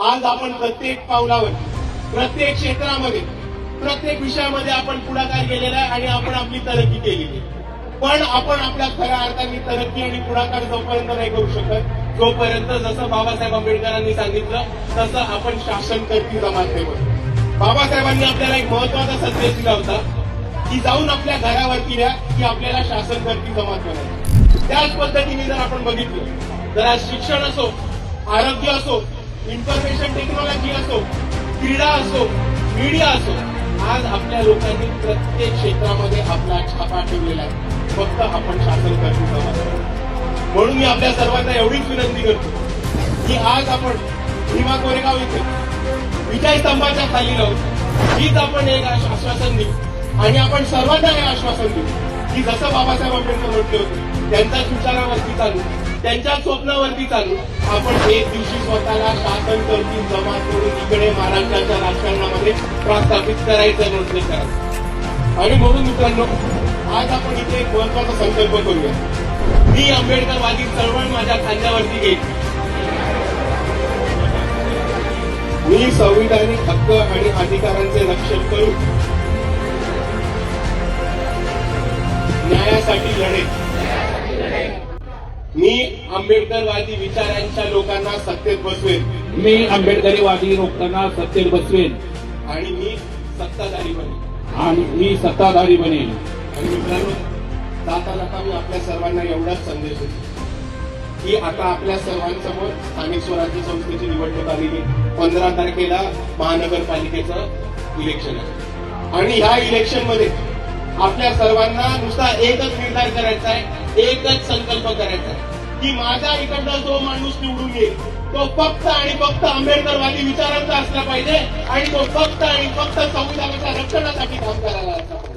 आज आपण प्रत्येक पावलावर, प्रत्येक क्षेत्रामध्ये, प्रत्येक विषयामध्ये आपण पुढाकार केलेला आहे आणि आपण आपली तरक्की केलेली आहे. पण आपण आपल्या खऱ्या अर्थाने तरक्की आणि पुढाकार जोपर्यंत नाही करू शकत, जोपर्यंत जसं बाबासाहेब आंबेडकरांनी सांगितलं तसं आपण शासन करती जमात नाही बनत. बाबासाहेबांनी आपल्याला एक महत्वाचा संदेश दिला होता की जाऊन आपल्या घरावरती द्या की आपल्याला शासन करती जमात बनायचं. त्याच पद्धतीने जर आपण बघितलं तर आज शिक्षण असो, आरोग्य असो, इन्फॉर्मेशन टेक्नॉलॉजी असो, क्रीडा असो, मीडिया असो, आज आपल्या लोकांनी प्रत्येक क्षेत्रामध्ये आपला छापा ठेवलेला आहे. फक्त आपण शासन करतो जमात. म्हणून मी आपल्या सर्वांना एवढीच विनंती करतो की आज आपण भीमा कोरेगाव इथे विजय स्तंभाच्या खाली राहू, हीच आपण एक आश्वासन देऊ आणि आपण सर्वांना हे आश्वासन देऊ की जसं बाबासाहेब आंबेडकर म्हटले होते त्यांच्याच विचारावरती चालू, त्यांच्या स्वप्नावरती चालू आपण एक दिवशी स्वतःला शासन करती जमात करून इकडे महाराष्ट्राच्या राजकारणामध्ये प्रस्थापित करायचं म्हटले करा. आणि म्हणून मित्रांनो, आज आपण इथे एक महत्वाचा संकल्प करूया. मी आंबेडकरवादी चळवळ माझ्या खांद्यावरती घेईन. मी संविधानिक हक्क आणि अधिकारांचे रक्षण करून न्यायासाठी लढेन. मी आंबेडकरवादी विचारांच्या लोकांना सत्तेत बसवेन. मी आंबेडकरीवादी लोकांना सत्तेत बसवेन आणि मी सत्ताधारी बनेन. आणि मित्रांनो, जाता जाता मी आपल्या सर्वांना एवढाच संदेश देतो की आता आपल्या सर्वांसमोर स्थानिक स्वराज्य संस्थेची निवडणूक आलेली. 15 तारखेला महानगरपालिकेचं इलेक्शन आहे आणि ह्या इलेक्शन मध्ये आपल्या सर्वांना नुसता एकच निर्धार करायचा आहे, एकच संकल्प करायचा आहे की माझ्या इकडनं जो माणूस निवडून येईल तो फक्त आणि फक्त आंबेडकरवादी विचारांचा असला पाहिजे आणि तो फक्त आणि फक्त संविधानाच्या रक्षणासाठी काम करायला असला पाहिजे.